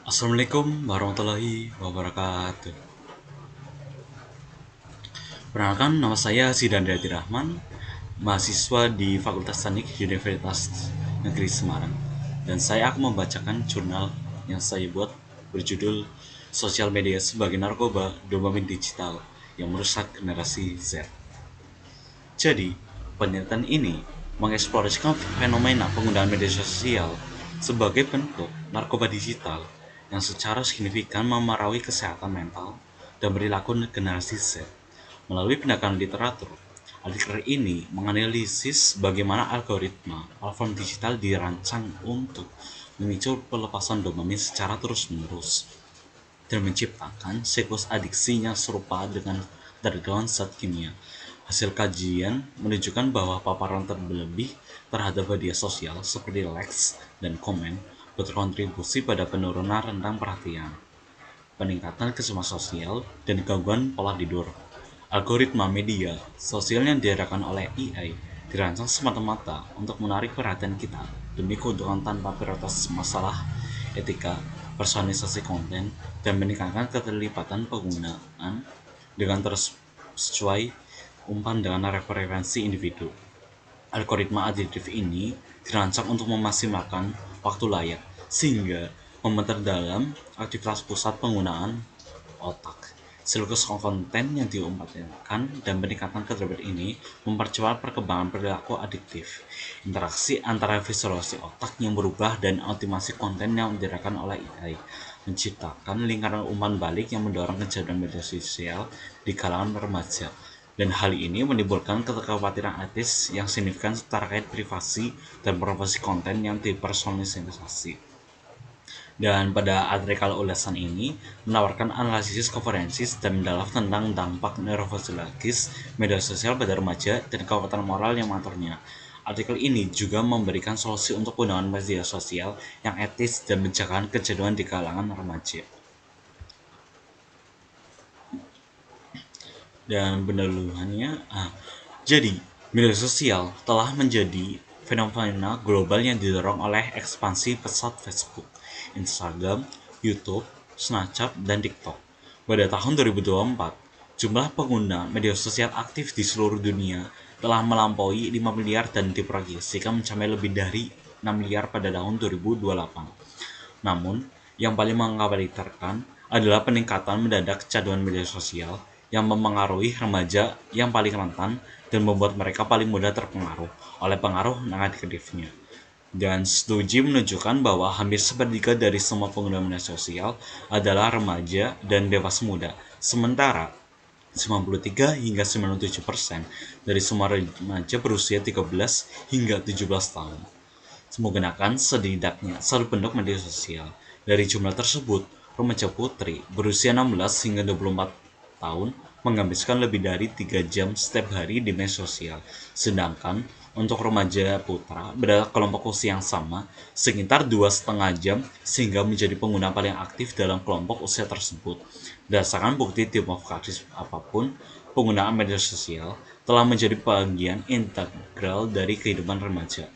Assalamualaikum warahmatullahi wabarakatuh. Perkenalkan, nama saya Zidan Dayati Rahman, mahasiswa di Fakultas Teknik Universitas Negeri Semarang. Dan saya akan membacakan jurnal yang saya buat berjudul Sosial Media sebagai Narkoba Dopamin Digital yang Merusak Generasi Z. Jadi, penelitian ini mengeksplorasikan fenomena penggunaan media sosial sebagai bentuk narkoba digital yang secara signifikan memengaruhi kesehatan mental dan perilaku generasi Z. Melalui pendekatan literatur, artikel ini menganalisis bagaimana algoritma platform digital dirancang untuk memicu pelepasan dopamin secara terus-menerus dan menciptakan siklus adiksi yang serupa dengan tergolong zat kimia. Hasil kajian menunjukkan bahwa paparan terlebih terhadap media sosial seperti likes dan komen berkontribusi pada penurunan rentang perhatian, peningkatan keseimbangan sosial, dan gangguan pola tidur. Algoritma media sosial yang diarahkan oleh AI dirancang semata-mata untuk menarik perhatian kita demi keuntungan tanpa prioritas masalah etika, personalisasi konten, dan meningkatkan keterlibatan penggunaan dengan terus sesuai umpan dengan referensi individu. Algoritma adiktif ini dirancang untuk memaksimalkan waktu layak, sehingga memperdalam aktivitas pusat penggunaan otak. Siklus konten yang diumpatkan dan meningkatkan keterlibatan ini mempercepat perkembangan perilaku adiktif. Interaksi antara visualisasi otak yang berubah dan optimasi konten yang diarahkan oleh AI menciptakan lingkaran umpan balik yang mendorong kejadian media sosial di kalangan remaja. Dan hal ini menimbulkan kekhawatiran etis yang signifikan terkait privasi dan profesi konten yang dipersonalisasi. Dan pada artikel ulasan ini menawarkan analisis konferensis dan mendalam tentang dampak neurofisiologis media sosial pada remaja dan kekuatan moral yang mengaturnya. Artikel ini juga memberikan solusi untuk penggunaan media sosial yang etis dan mencegah kejenuhan di kalangan remaja. Dan pendahuluannya, jadi media sosial telah menjadi fenomena global yang didorong oleh ekspansi pesat Facebook, Instagram, YouTube, Snapchat, dan TikTok. Pada tahun 2024, jumlah pengguna media sosial aktif di seluruh dunia telah melampaui 5 miliar dan diproyeksikan mencapai lebih dari 6 miliar pada tahun 2028. Namun, yang paling mengkhawatirkan adalah peningkatan mendadak kecanduan media sosial yang memengaruhi remaja yang paling rentan dan membuat mereka paling mudah terpengaruh oleh pengaruh negatifnya. Dan studi menunjukkan bahwa hampir sepertiga dari semua pengguna media sosial adalah remaja dan dewasa muda. Sementara 93 hingga 97% dari semua remaja berusia 13 hingga 17 tahun menggunakan setidaknya satu bentuk media sosial. Dari jumlah tersebut, remaja putri berusia 16 hingga 24 tahun menghabiskan lebih dari 3 jam setiap hari di media sosial. Sedangkan untuk remaja putra pada kelompok usia yang sama, sekitar 2,5 jam sehingga menjadi pengguna paling aktif dalam kelompok usia tersebut. Berdasarkan bukti demokratis apapun, penggunaan media sosial telah menjadi bagian integral dari kehidupan remaja.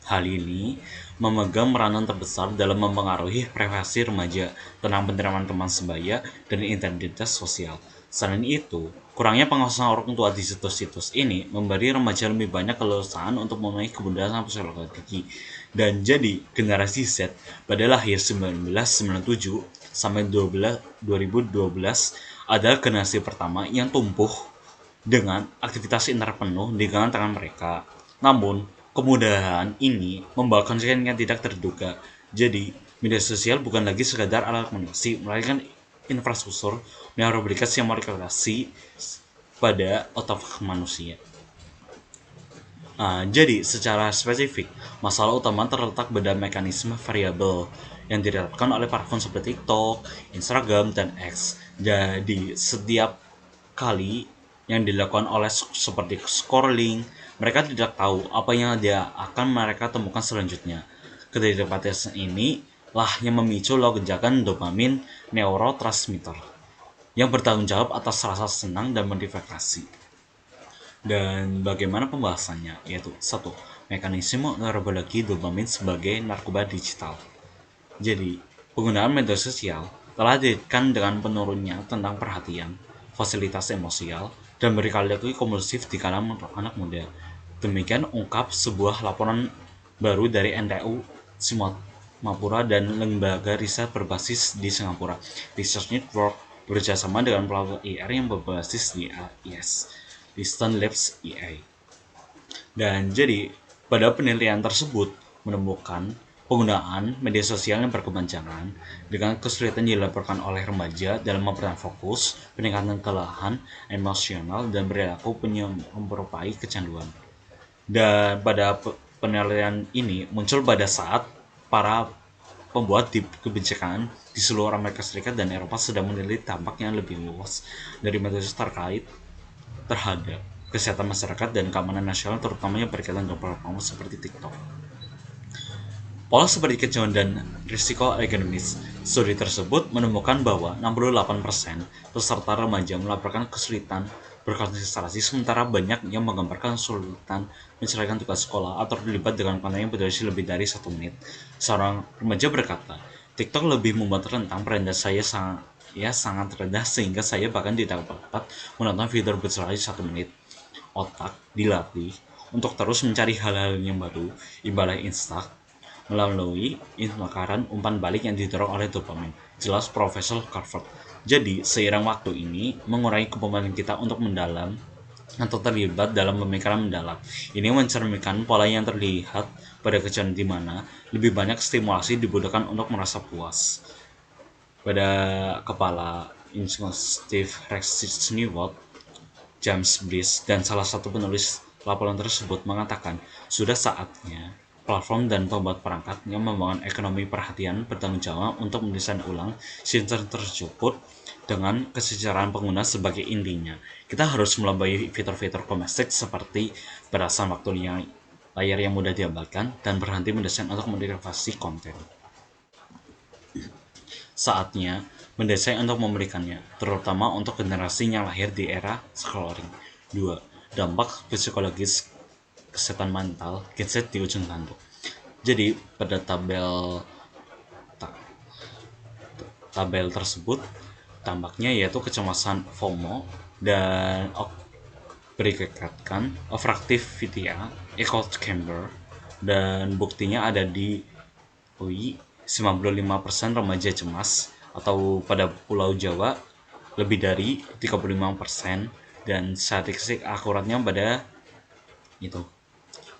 Hal ini memegang peranan terbesar dalam mempengaruhi privasi remaja tentang penerimaan teman sebaya dan identitas sosial. Selain itu, kurangnya pengawasan orang tua di situs-situs ini memberi remaja lebih banyak keleluasaan untuk memenuhi kebutuhan psikologi. Dan jadi, generasi Z pada lahir 1997 sampai 2012 adalah generasi pertama yang tumbuh dengan aktivitas internet penuh di tangan mereka. Namun, kemudahan ini membawa konsekuensi yang tidak terduga. Jadi, media sosial bukan lagi sekadar alat komunikasi, melainkan infrastruktur neuroaplikasi yang mereplikasi pada otak manusia. Jadi, secara spesifik, masalah utama terletak pada mekanisme variabel yang diterapkan oleh platform seperti TikTok, Instagram, dan X. Jadi, setiap kali yang dilakukan oleh seperti scrolling, mereka tidak tahu apa yang dia akan mereka temukan selanjutnya. Ketidakpastian ini lah yang memicu lonjakan dopamin neurotransmitter yang bertanggung jawab atas rasa senang dan motivasi. Dan bagaimana pembahasannya? Yaitu satu, mekanisme neurobiologi dopamin sebagai narkoba digital. Jadi, Penggunaan media sosial telah dikaitkan dengan penurunnya tentang perhatian, fasilitas emosial, dan berkali-kali kompulsif di kalangan anak muda. Demikian ungkap sebuah laporan baru dari NTU Singapura dan lembaga riset berbasis di Singapura, Research Network, bekerjasama dengan pelaku IR yang berbasis di AIS, Eastern Labs EA. Dan jadi, pada penelitian tersebut menemukan penggunaan media sosial yang berkepanjangan dengan kesulitan dilaporkan oleh remaja dalam mempertahankan fokus, peningkatan kelelahan emosional, dan perilaku menyerupai kecanduan. Dan pada penelitian ini muncul pada saat para pembuat kebijakan di seluruh Amerika Serikat dan Eropa sedang meneliti dampak yang lebih luas dari media sosial terhadap kesehatan masyarakat dan keamanan nasional, terutama yang berkaitan dengan platform seperti TikTok. Pola seperti kejauhan dan risiko ekonomis. Studi tersebut menemukan bahwa 68% peserta remaja melaporkan kesulitan berkonsentrasi, sementara banyak yang menggambarkan kesulitan menyelesaikan tugas sekolah atau terlibat dengan konten yang berdurasi lebih dari 1 menit. Seorang remaja berkata, TikTok lebih membuat rentang perendah saya sangat rendah sehingga saya bahkan tidak dapat menonton video berdurasi 1 menit. Otak dilatih untuk terus mencari hal-hal yang baru, imbalan instan, melalui pemekaran umpan balik yang didorong oleh dopamin. Jelas Profesor Carver. Jadi, seiring waktu ini mengurangi kemampuan kita untuk mendalam atau terlibat dalam pemikiran mendalam. Ini mencerminkan pola yang terlihat pada kejadian di mana lebih banyak stimulasi dibutuhkan untuk merasa puas. Pada kepala Instinctive Research Network, James Bliss, dan salah satu penulis laporan tersebut mengatakan, sudah saatnya platform dan pembuat perangkat yang membangun ekonomi perhatian bertanggung jawab untuk mendesain ulang sistem tersebut dengan kesejahteraan pengguna sebagai intinya. Kita harus melampaui fitur-fitur domestik seperti batasan waktu layar yang mudah diabaikan dan berhenti mendesain untuk modifikasi konten. Saatnya mendesain untuk memberikannya, terutama untuk generasi yang lahir di era scrolling. 2. Dampak psikologis kesehatan mental gadget di ujung tanduk. Jadi pada tabel tersebut tampaknya yaitu kecemasan FOMO dan berikatkan overactivity echo chamber, dan buktinya ada di UI 95% remaja cemas, atau pada Pulau Jawa lebih dari 35%, dan statistik akuratnya pada itu.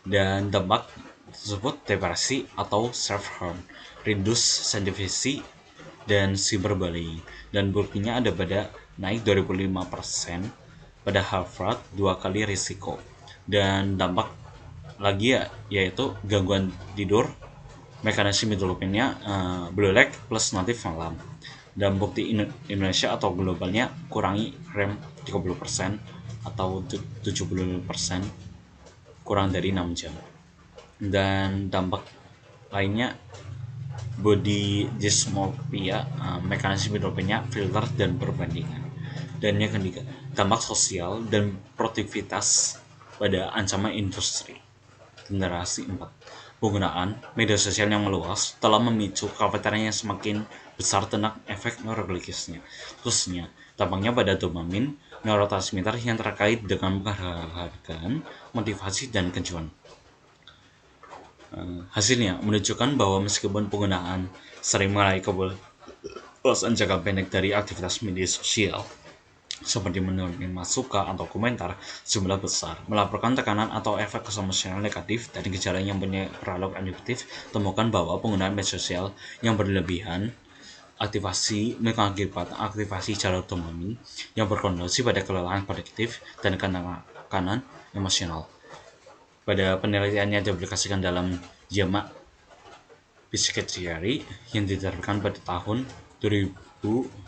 Dan dampak tersebut depresi atau self-harm, reduce sensitivity, dan cyberbullying. Dan buktinya ada pada naik 25% pada Harvard 2 kali risiko. Dan dampak lagi yaitu gangguan tidur, mekanisme developmentnya blue light plus natif malam. Dan bukti Indonesia atau globalnya kurangi RAM 30% atau 70% kurang dari 6 jam. Dan dampak lainnya body dysmorphia, mekanisme developmentnya filter dan perbandingan. Dan yang ketiga, dampak sosial dan produktivitas pada ancaman industri. Generasi 4. Penggunaan media sosial yang meluas telah memicu kekhawatiran yang semakin besar tentang efek neurobiologisnya, khususnya tampaknya pada dopamin, neurotransmitter yang terkait dengan penghargaan, motivasi, dan kejuan. Hasilnya menunjukkan bahwa meskipun penggunaan sering meraih kepuasan jangka pendek dari aktivitas media sosial, seperti menerima suka atau komentar jumlah besar, melaporkan tekanan atau efek emosional negatif dan gejala yang punya perilaku adiktif, temukan bahwa penggunaan media sosial yang berlebihan mengakibatkan aktivasi jalur dopamin yang berkonotasi pada kelelahan kognitif dan kanan emosional. Pada penelitian yang diaplikasikan dalam JAMA Psychiatry yang diterbitkan pada tahun 2019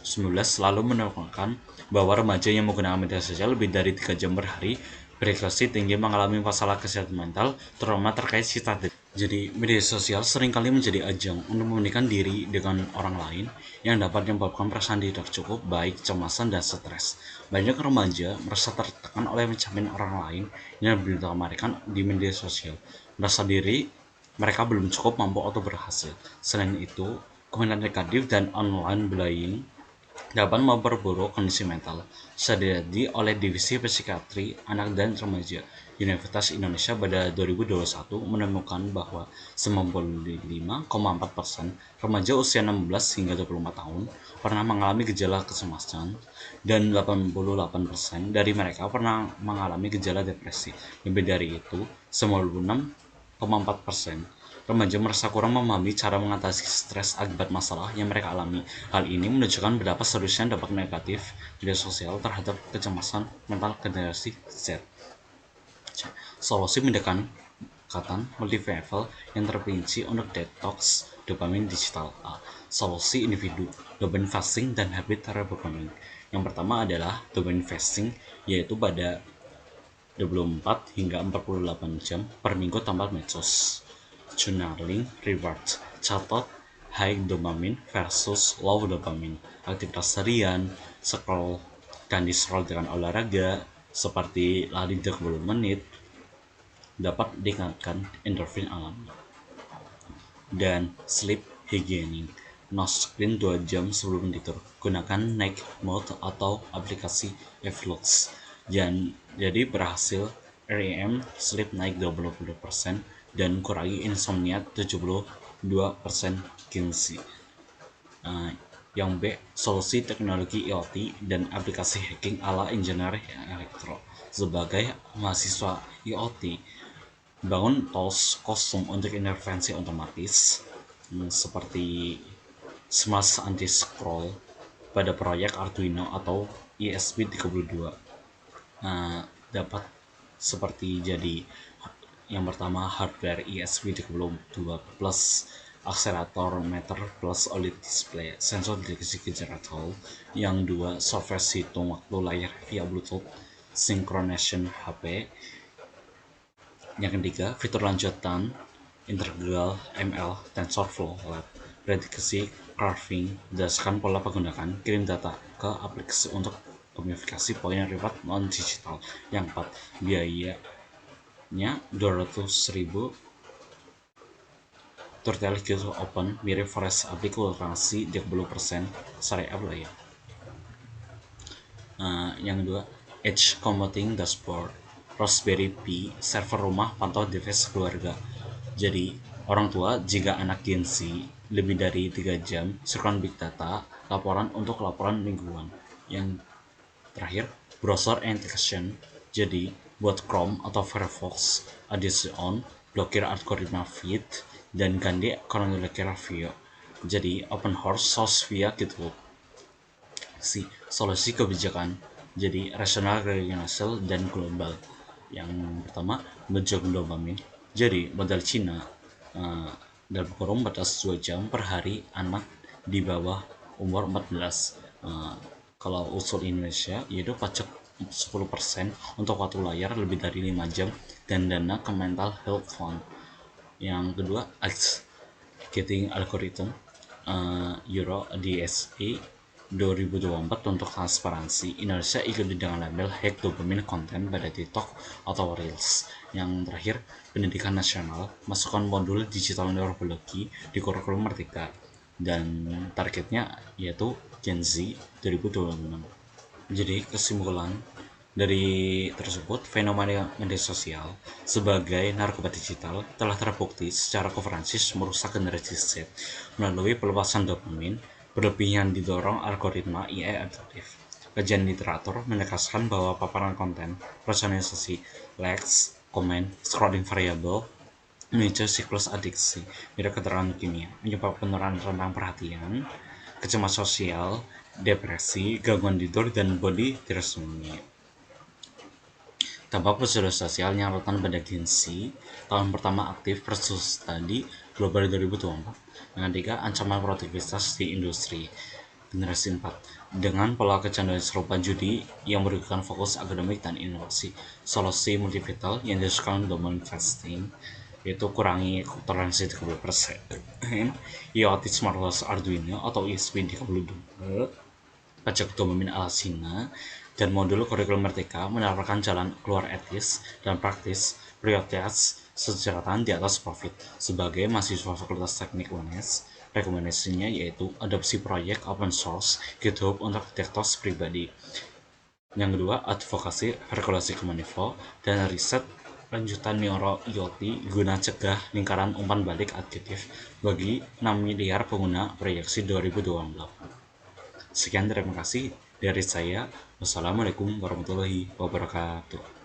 lalu menemukan bahwa remaja yang menggunakan media sosial lebih dari 3 jam per hari berisiko tinggi mengalami masalah kesehatan mental, terutama terkait cita. Jadi media sosial seringkali menjadi ajang untuk membandingkan diri dengan orang lain yang dapat menyebabkan perasaan tidak cukup, baik kecemasan dan stres. Banyak remaja merasa tertekan oleh pencapaian orang lain yang dipamerkan di media sosial, merasa diri mereka belum cukup mampu atau berhasil. Selain itu, Komentar negatif dan online bullying dapat memperburuk kondisi mental. Terjadi oleh Divisi Psikiatri Anak dan Remaja Universitas Indonesia pada 2021 menemukan bahwa 95,4% remaja usia 16 hingga 24 tahun pernah mengalami gejala kecemasan dan 88% dari mereka pernah mengalami gejala depresi. Lebih dari itu, 96,4% remaja merasa kurang memahami cara mengatasi stres akibat masalah yang mereka alami. Hal ini menunjukkan betapa seriusnya dampak negatif media sosial terhadap kecemasan mental generasi Z. Solusi pendekatan multilevel yang terperinci untuk detox dopamin digital. A. Solusi individu, dopamin fasting, dan habit reprogramming. Yang pertama adalah dopamin fasting, yaitu pada 24 hingga 48 jam per minggu tanpa medsos. Journaling reward, catat high dopamine versus low dopamine. Aktivitas harian, scroll dan di-scroll dengan olahraga seperti lari 30 menit dapat diingatkan endorfin alami. Dan sleep hygiene, no screen 2 jam sebelum tidur. Gunakan night mode atau aplikasi Flux. Jadi berhasil REM sleep naik 20% dan kurangi insomnia 72% gengsi. Yang B, solusi teknologi IoT dan aplikasi hacking ala engineer elektro. Sebagai mahasiswa IoT, bangun tools kostum untuk intervensi otomatis seperti Smart Anti-Scroll pada proyek Arduino atau ESP32. Dapat seperti jadi yang pertama hardware ESP32 plus akselerator meter plus OLED display sensor deteksi generator. Yang dua software hitung waktu layar via Bluetooth synchronization HP. Yang ketiga fitur lanjutan integral ML TensorFlow Lab prediksi carving berdasarkan pola penggunaan kirim data ke aplikasi untuk gamifikasi poin reward non digital. Yang keempat biayanya 200.000 Turtle gitu open mirip Forest aplikasi 30% syariah lah ya. Yang kedua Edge Computing Dashboard Raspberry Pi server rumah pantau device keluarga. Jadi orang tua jika anak Gen Z lebih dari 3 jam sinkron big data laporan untuk laporan mingguan. Yang terakhir browser annotation. Jadi buat Chrome atau Firefox addition blokir algoritma feed dan ganti chronological review. Jadi open source via GitHub. Si solusi kebijakan jadi rasional, regional, dan global. Yang pertama menjaga dopamin. Jadi modal Cina dalam kurung batas 2 jam per hari anak di bawah umur 14. Kalau usul Indonesia yaitu pajak 10% untuk waktu layar lebih dari 5 jam dan dana ke mental health fund. Yang kedua getting algorithm Euro DSE 2024 untuk transparansi. Indonesia ikuti dengan label hack dopamine konten pada TikTok atau Reels. Yang terakhir pendidikan nasional masukkan modul digital neurologi di kurikulum Merdeka dan targetnya yaitu Gen Z 2026. Jadi kesimpulan dari tersebut, fenomena media sosial sebagai narkoba digital telah terbukti secara konferensis merusak generasi Z melalui pelepasan dopamin berlebih yang didorong algoritma AI adaptif. Kajian literatur menegaskan bahwa paparan konten, personalisasi, likes, komen, scrolling variabel memicu siklus adiksi, mirip keterangan kimia, menyebabkan penurunan rentang perhatian, kecemasan sosial, depresi, gangguan tidur, dan body dysmorphia. Dampak sosial yang rentan pada Gen Z tahun pertama aktif versus tadi global 2024. Yang ketiga, ancaman produktivitas di industri. Generasi 4 dengan pola kecanduan serupa judi yang merugikan fokus akademik dan inovasi. Solusi multivital yang disukai domain fasting yaitu kurangi toleransi 30%. IoT Smartwatch Arduino atau ESP32 pajak dopamin ala Cina dan modul kurikulum Merdeka menawarkan jalan keluar etis dan praktis prioritas catatan di atas profit. Sebagai mahasiswa Fakultas Teknik UNES, rekomendasinya yaitu adopsi proyek open source GitHub untuk detektos pribadi. Yang kedua, advokasi regulasi Kominfo dan riset lanjutan Neuro IoT guna cegah lingkaran umpan balik adiktif bagi 6 miliar pengguna proyeksi 2028. Sekian, terima kasih dari saya. Wassalamualaikum warahmatullahi wabarakatuh.